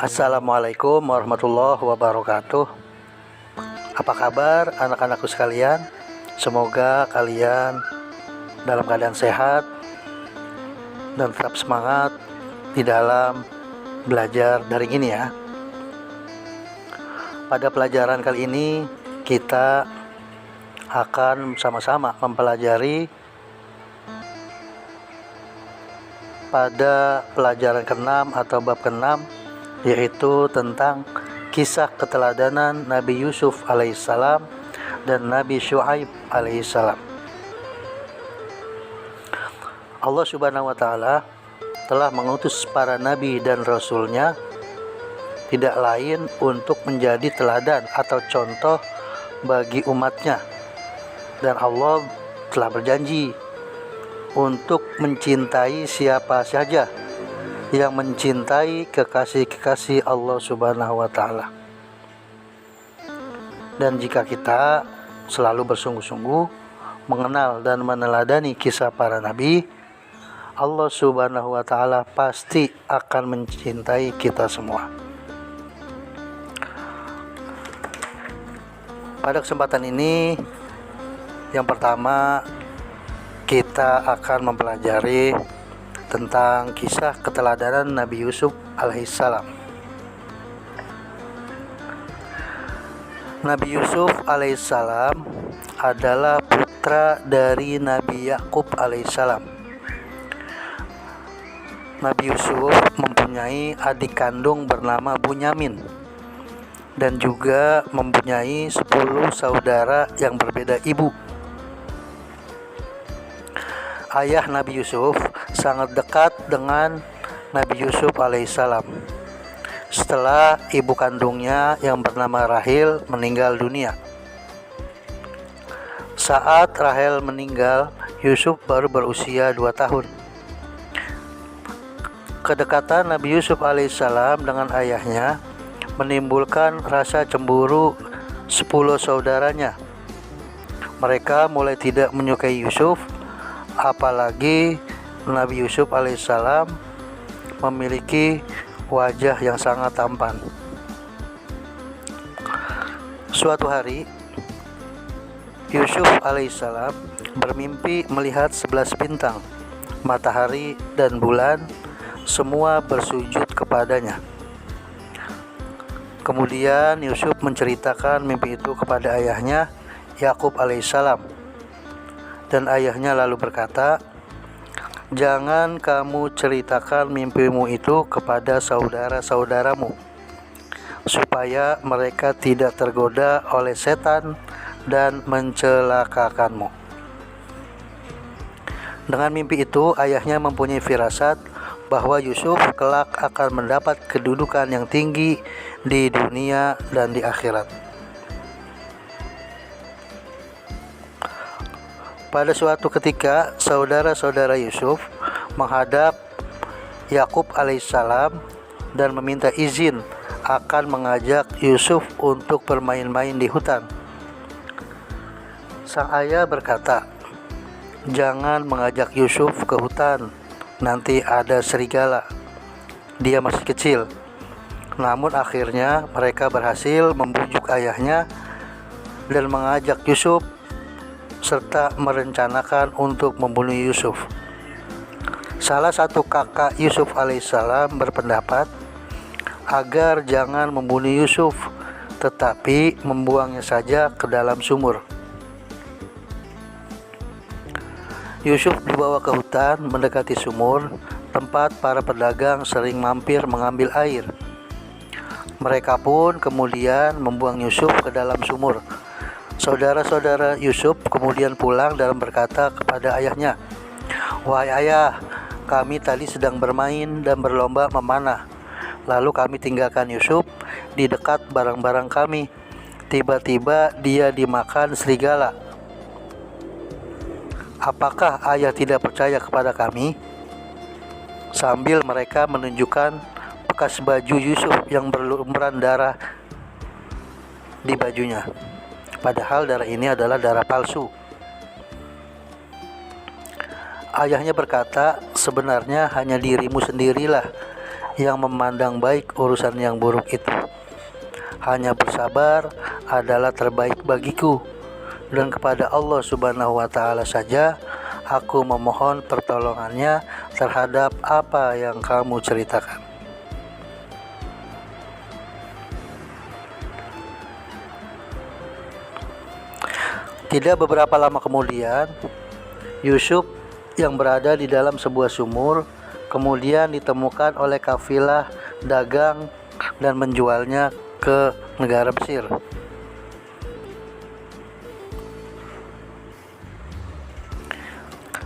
Assalamualaikum warahmatullahi wabarakatuh. Apa kabar anak-anakku sekalian? Semoga kalian dalam keadaan sehat dan tetap semangat di dalam belajar daring ini ya. Pada pelajaran kali ini kita akan sama-sama mempelajari pada pelajaran ke-6 atau bab ke-6, yaitu tentang kisah keteladanan Nabi Yusuf alaihissalam dan Nabi Syuaib alaihissalam. Allah subhanahu wa ta'ala telah mengutus para nabi dan rasulnya tidak lain untuk menjadi teladan atau contoh bagi umatnya, dan Allah telah berjanji untuk mencintai siapa saja yang mencintai kekasih-kekasih Allah subhanahu wa ta'ala. Dan jika kita selalu bersungguh-sungguh mengenal dan meneladani kisah para nabi, Allah subhanahu wa ta'ala pasti akan mencintai kita semua. Pada kesempatan ini, yang pertama kita akan mempelajari tentang kisah keteladanan Nabi Yusuf alaihissalam. Nabi Yusuf alaihissalam adalah putra dari Nabi Yakub alaihissalam. Nabi Yusuf mempunyai adik kandung bernama Bunyamin dan juga mempunyai 10 saudara yang berbeda ibu. Ayah Nabi Yusuf sangat dekat dengan Nabi Yusuf alaihissalam setelah ibu kandungnya yang bernama Rahil meninggal dunia. Saat Rahel meninggal, Yusuf baru berusia 2 tahun. Kedekatan Nabi Yusuf alaihissalam dengan ayahnya menimbulkan rasa cemburu 10 saudaranya. Mereka mulai tidak menyukai Yusuf, apalagi Nabi Yusuf alaihissalam memiliki wajah yang sangat tampan. Suatu hari, Yusuf alaihissalam bermimpi melihat 11 bintang, matahari dan bulan semua bersujud kepadanya. Kemudian Yusuf menceritakan mimpi itu kepada ayahnya Yakub alaihissalam. Dan ayahnya lalu berkata, "Jangan kamu ceritakan mimpimu itu kepada saudara-saudaramu, supaya mereka tidak tergoda oleh setan dan mencelakakanmu." Dengan mimpi itu, ayahnya mempunyai firasat bahwa Yusuf kelak akan mendapat kedudukan yang tinggi di dunia dan di akhirat. Pada suatu ketika, saudara-saudara Yusuf menghadap Yakub alaihissalam dan meminta izin akan mengajak Yusuf untuk bermain-main di hutan. Sang ayah berkata, "Jangan mengajak Yusuf ke hutan, nanti ada serigala. Dia masih kecil." Namun akhirnya mereka berhasil membujuk ayahnya dan mengajak Yusuf serta merencanakan untuk membunuh Yusuf. Salah satu kakak Yusuf alaihissalam berpendapat agar jangan membunuh Yusuf, tetapi membuangnya saja ke dalam sumur. Yusuf dibawa ke hutan mendekati sumur, tempat para pedagang sering mampir mengambil air. Mereka pun kemudian membuang Yusuf ke dalam sumur. Saudara-saudara Yusuf kemudian pulang dan berkata kepada ayahnya, "Wahai ayah, kami tadi sedang bermain dan berlomba memanah. Lalu kami tinggalkan Yusuf di dekat barang-barang kami. Tiba-tiba dia dimakan serigala. Apakah ayah tidak percaya kepada kami?" Sambil mereka menunjukkan bekas baju Yusuf yang berlumuran darah di bajunya. Padahal darah ini adalah darah palsu. Ayahnya berkata, "Sebenarnya hanya dirimu sendirilah yang memandang baik urusan yang buruk itu. Hanya bersabar adalah terbaik bagiku, dan kepada Allah Subhanahu wa Ta'ala saja aku memohon pertolongannya terhadap apa yang kamu ceritakan. Tidak beberapa lama kemudian, Yusuf yang berada di dalam sebuah sumur kemudian ditemukan oleh kafilah dagang dan menjualnya ke negara Mesir.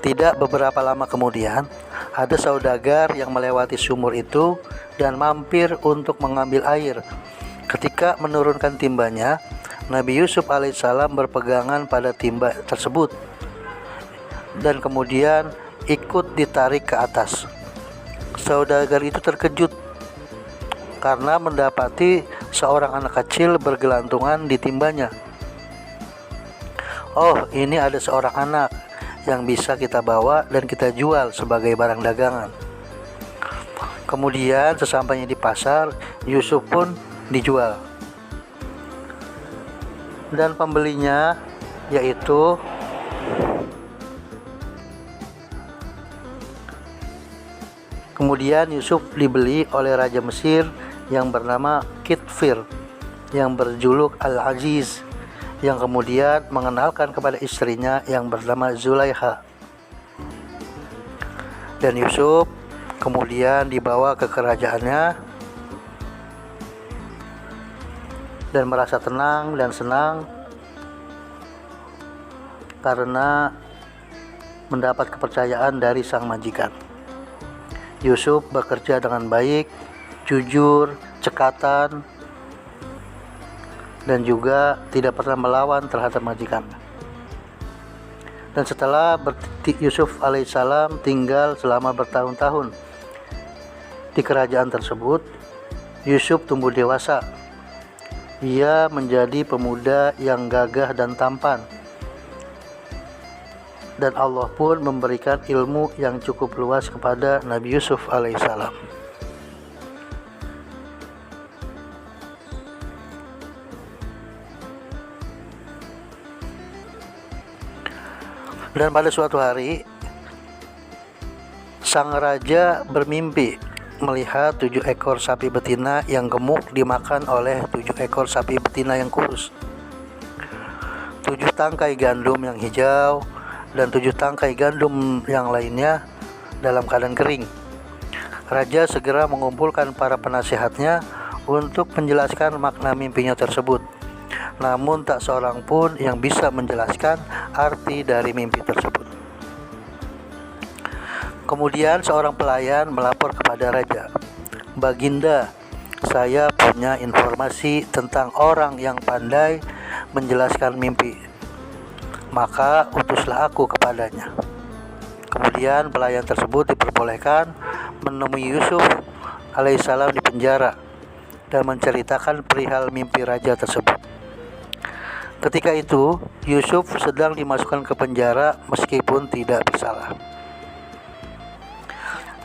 Tidak beberapa lama kemudian, ada saudagar yang melewati sumur itu dan mampir untuk mengambil air. Ketika menurunkan timbanya, Nabi Yusuf alaihissalam berpegangan pada timba tersebut dan kemudian ikut ditarik ke atas. Saudagar itu terkejut karena mendapati seorang anak kecil bergelantungan di timbanya. Oh, ini ada seorang anak yang bisa kita bawa dan kita jual sebagai barang dagangan. Kemudian sesampainya di pasar, Yusuf pun dijual. Dan pembelinya yaitu kemudian Yusuf dibeli oleh Raja Mesir yang bernama Kitfir yang berjuluk Al-Aziz, yang kemudian mengenalkan kepada istrinya yang bernama Zulaiha. Dan Yusuf kemudian dibawa ke kerajaannya dan merasa tenang dan senang karena mendapat kepercayaan dari sang majikan. Yusuf bekerja dengan baik, jujur, cekatan, dan juga tidak pernah melawan terhadap majikan. Dan setelah Yusuf alaihissalam tinggal selama bertahun-tahun di kerajaan tersebut, Yusuf tumbuh dewasa. Ia menjadi pemuda yang gagah dan tampan, dan Allah pun memberikan ilmu yang cukup luas kepada Nabi Yusuf alaihissalam. Dan pada suatu hari, sang raja bermimpi melihat 7 ekor sapi betina yang gemuk dimakan oleh 7 ekor sapi betina yang kurus. 7 tangkai gandum yang hijau dan 7 tangkai gandum yang lainnya dalam keadaan kering. Raja segera mengumpulkan para penasihatnya untuk menjelaskan makna mimpinya tersebut. Namun tak seorang pun yang bisa menjelaskan arti dari mimpi tersebut. Kemudian seorang pelayan melapor kepada raja, "Baginda, saya punya informasi tentang orang yang pandai menjelaskan mimpi. Maka utuslah aku kepadanya." Kemudian pelayan tersebut diperbolehkan menemui Yusuf alaihissalam di penjara dan menceritakan perihal mimpi raja tersebut. Ketika itu, Yusuf sedang dimasukkan ke penjara meskipun tidak bersalah.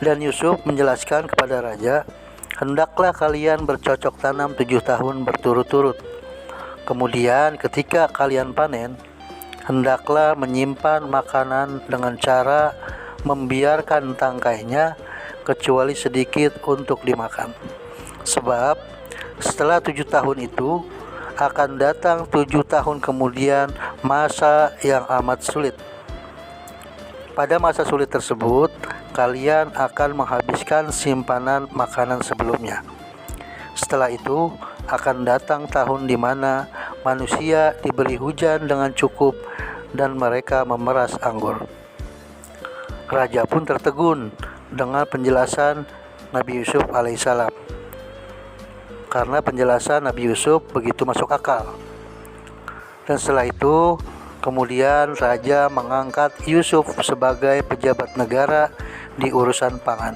Dan Yusuf menjelaskan kepada raja, "Hendaklah kalian bercocok tanam 7 tahun berturut-turut. Kemudian ketika kalian panen, hendaklah menyimpan makanan dengan cara membiarkan tangkainya kecuali sedikit untuk dimakan. Sebab setelah 7 tahun itu akan datang 7 tahun kemudian masa yang amat sulit. Pada masa sulit tersebut, kalian akan menghabiskan simpanan makanan sebelumnya. Setelah itu akan datang tahun di mana manusia diberi hujan dengan cukup dan mereka memeras anggur." Raja pun tertegun dengan penjelasan Nabi Yusuf alaihissalam, karena penjelasan Nabi Yusuf begitu masuk akal. Dan setelah itu kemudian raja mengangkat Yusuf sebagai pejabat negara di urusan pangan.